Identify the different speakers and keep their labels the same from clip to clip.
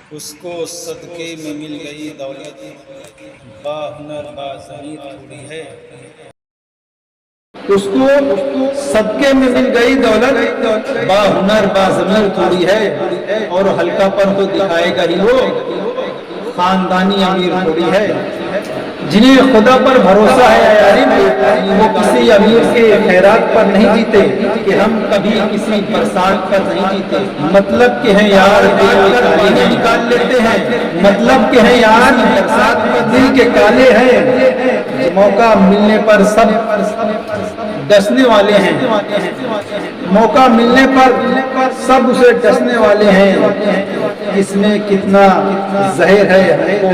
Speaker 1: उसको सदके में मिल गई दौलत, बाहुनर बाज़मीर थोड़ी है।
Speaker 2: उसको सदके में मिल गई दौलत, बाहुनर बाज़मीर थोड़ी है। और हल्का पर तो दिखाएगा ही वो, खानदानी अमीर थोड़ी है। जिन्हें खुदा पर भरोसा है यारिन, वो किसी अमीर के खैरात पर नहीं जीते कि हम कभी किसी बरसात पर नहीं जीते। मतलब के हैं यार दिल के काले निकाल लेते हैं, मतलब के हैं यार बरसात पर दिल के काले हैं। मौका मिलने पर सब डसने वाले हैं, मौका मिलने पर सब उसे डसने वाले हैं। इसमें कितना जहर है हमको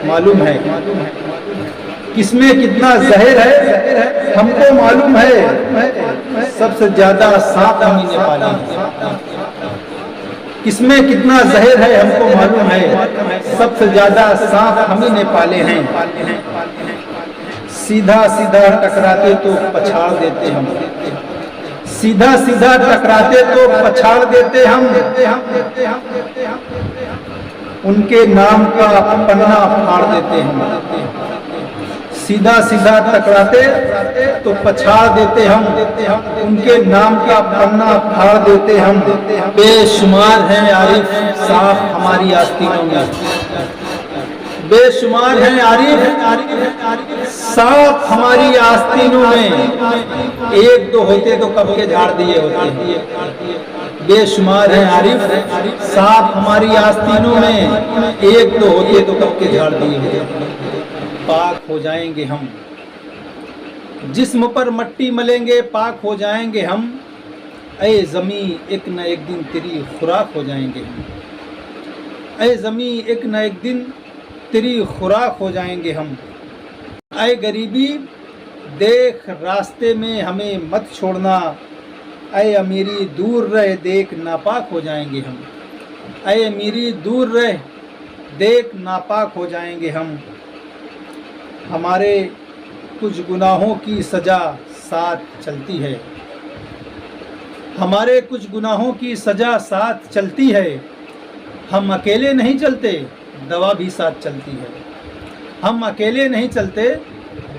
Speaker 2: मालूम है, किसमें कितना जहर है हमको मालूम है। सबसे ज्यादा सांप हम ही पाले हैं। किसमें कितना जहर है हमको मालूम है, सबसे ज्यादा सांप हम ही ने पाले हैं। सीधा सीधा टकराते तो पछाड़ देते हम, सीधा सीधा टकराते तो पछाड़ देते हम। उनके नाम का पन्ना फाड़ देते हम। सीधा सीधा टकराते तो पछाड़ देते हम, उनके नाम का पन्ना फाड़ देते हम। बेशुमार हैं आरिफ साफ हमारी आस्तीनों में, बेशुमार हैं आरिफ साफ हमारी आस्तीनों में। एक दो होते तो कब के झाड़ दिए होते। बेशुमार हैं आरिफ साफ हमारी आस्तीनों में, एक दो होते तो कब के झाड़ दिए होते। पाक हो जाएंगे हम, जिस्म पर मट्टी मलेंगे पाक हो जाएंगे हम। ऐ ज़मी एक न एक दिन तेरी खुराक हो जाएंगे हम, ऐ ज़मी एक न एक दिन तेरी खुराक हो जाएंगे हम। ऐ गरीबी देख रास्ते में हमें मत छोड़ना, ऐ अमीरी दूर रह देख नापाक हो जाएंगे हम। ऐ अमीरी दूर रह देख नापाक हो जाएंगे हम। हमारे कुछ गुनाहों की सज़ा साथ चलती है, हमारे कुछ गुनाहों की सज़ा साथ चलती है। हम अकेले नहीं चलते दवा भी साथ चलती है, हम अकेले नहीं चलते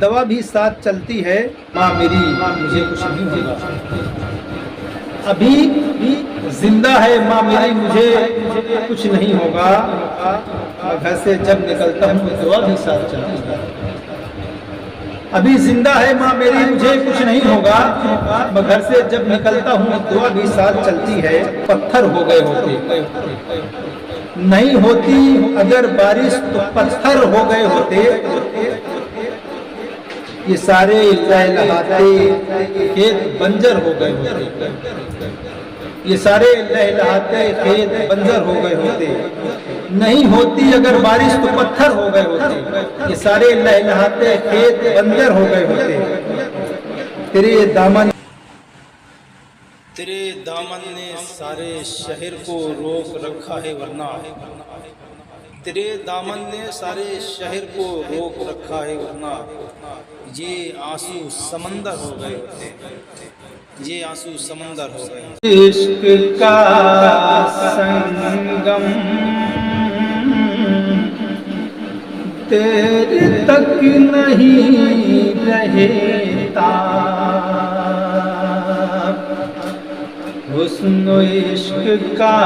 Speaker 2: दवा भी साथ चलती है। माँ मेरी मुझे कुछ नहीं होगा, अभी जिंदा है माँ मेरी मुझे कुछ नहीं होगा। घर से जब निकलता हूँ दुआ भी साथ चलती है। अभी जिंदा है माँ मेरी मुझे कुछ नहीं होगा, मैं घर से जब निकलता हूँ दुआ भी साथ चलती है। पत्थर हो गए होते नहीं होती अगर बारिश तो पत्थर हो गए होते। ये सारे लहलहाते खेत बंजर हो गए होते, ये सारे लहलहाते खेत बंजर हो गए होते। नहीं होती अगर बारिश तो पत्थर हो गए होते, ये सारे लहलहाते खेत बंजर हो गए होते। तेरे दामन ने सारे शहर को रोक रखा है वरना, तेरे दामन ने सारे शहर को रोक रखा है वरना। ये आंसू समंदर हो गए होते, ये आंसू समंदर हो गए। इश्क का संगम तेरे तक नहीं रहता, हुस्न इश्क का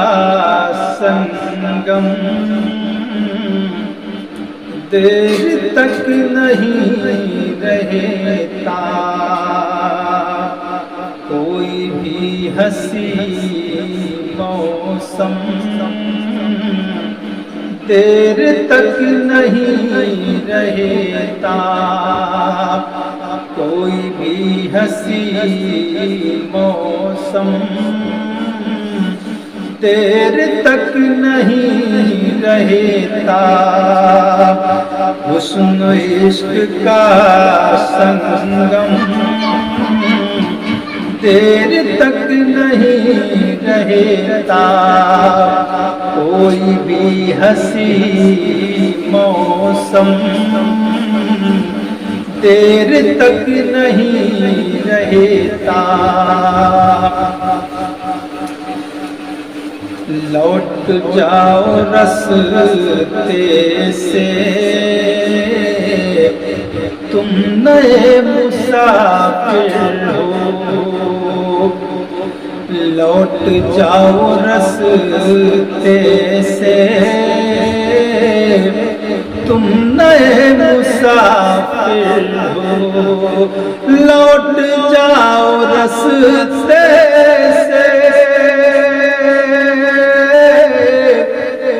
Speaker 2: संगम देर तक नहीं रहता। कोई भी हंसी मौसम देर तक नहीं रहता। कोई भी हंसी मौसम देर तक नहीं रहता। हुस्न इश्क का संगम देर तक नहीं रहता। कोई भी हंसी मौसम देर तक नहीं रहता। लौट जाओ रस्ते से, तुम नए मुसाफिर हो। लौट जाओ रस्ते से, तुम नए मुसाफिर हो। लौट जाओ रस्ते से,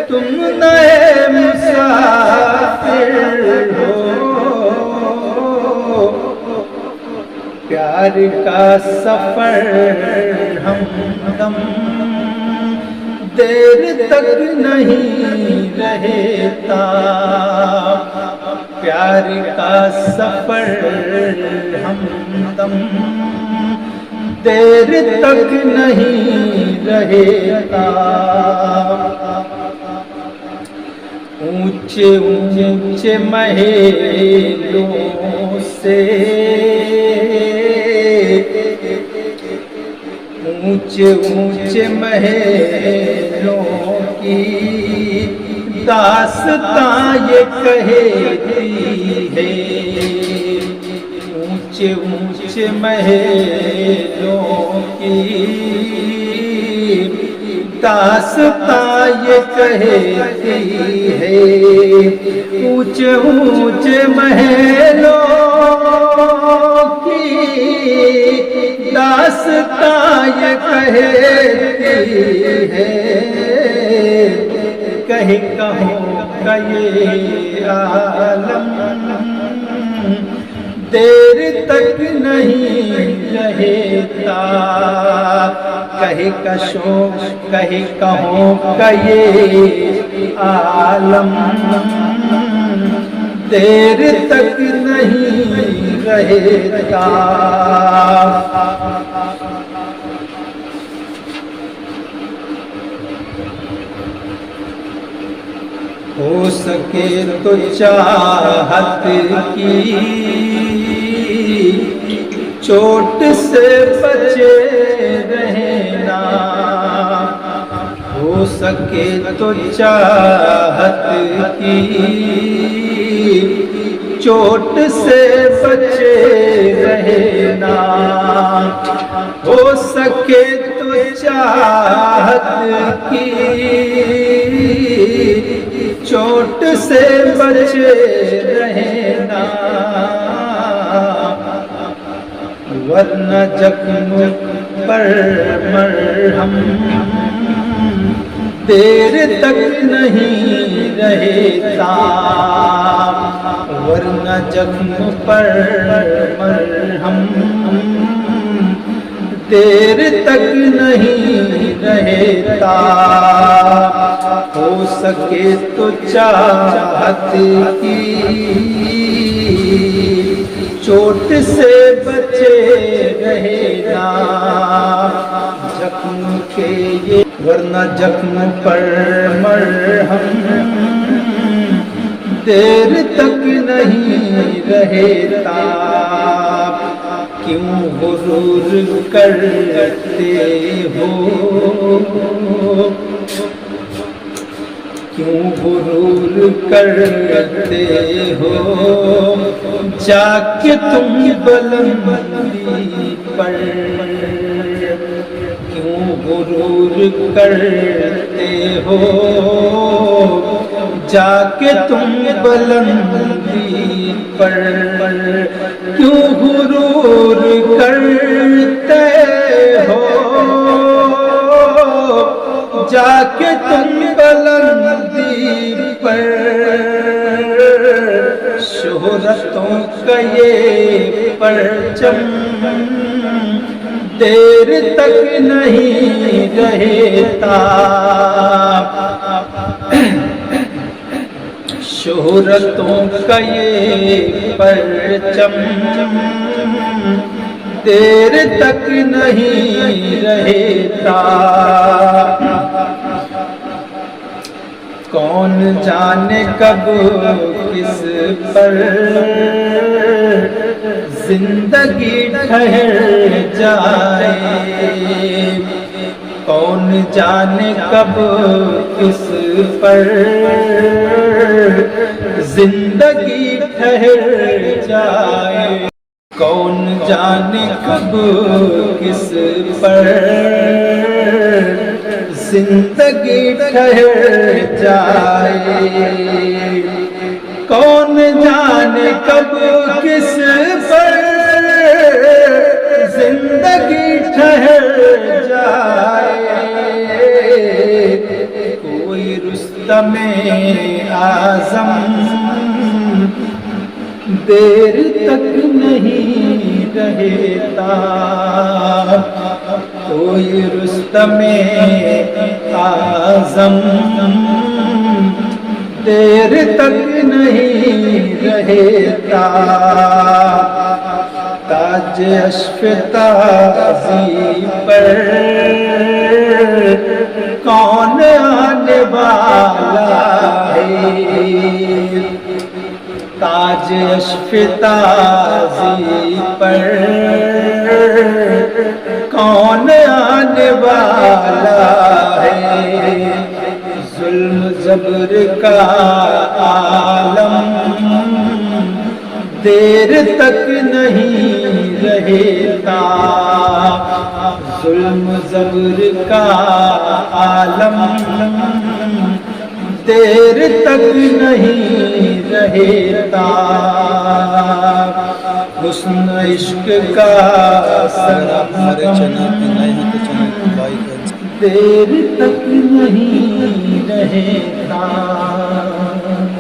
Speaker 2: तुम नए मुसाफिर हो। प्यार का सफर हमदम देर तक नहीं रहता। प्यार का सफर हमदम देर तक नहीं रहता। ऊंचे ऊंचे महलों से, ऊंचे ऊंचे महलों की दास्तां ये कहती है। ऊंचे ऊंचे महलों की दास्तां ये कहती है। ऊंचे ऊंचे महलों की दास्तां ये कहती है। कहीं कहो ये आलम देर तक नहीं रहता। कहे कशो कहे कहो ये आलम देर तक नहीं रहता। हो सके तो चाहत की चोट से बचे रहना। हो सके तो चाहत की चोट से बचे रहना। हो सके तो चाहत की चोट से बचे रहना। वरना जख्म पर मरहम देर तक नहीं रहता। वरना जख्म पर मरहम देर तक नहीं रहता। हो सके तो चाहत की चोट से बचे रहना। जख्म के ये वरना जख्म पर मरहम देर तक नहीं रहता। क्यों गुरूर करते हो, क्यों गुरूर करते हो। जाके तुम बुलंदी पर, क्यों गुरूर करते हो। जाके तुम बुलंदी पर, क्यों गुरूर करते हो। जाके तुम बुलंदी पर, शोहरतों का ये परचम देर तक नहीं रहता। शोहरतों का ये परचम देर तक नहीं रहता। कौन जाने कब किस पर जिंदगी ठहर जाए। कौन जाने कब किस पर जिंदगी ठहर जाए, कौन जाने कब किस पर जिंदगी ठहर जाए, कौन जाने कब किस पर जिंदगी ठहर जाए। कोई रुस्तमे आज़म देर तक नहीं रहता, कोई रुस्तमे आज़म देर तक नहीं रहता। ताज अश्फ़ताज़ी पर कौन आने वाला है, ताज अश्फ़ताज़ी पर कौन आने वाला है। जुल्म ज़ब्र का आलम देर तक नहीं रहता, जुल्म ज़ब्र का आलम देर तक नहीं रहता। हुस्न इश्क का देर तक नहीं रहता।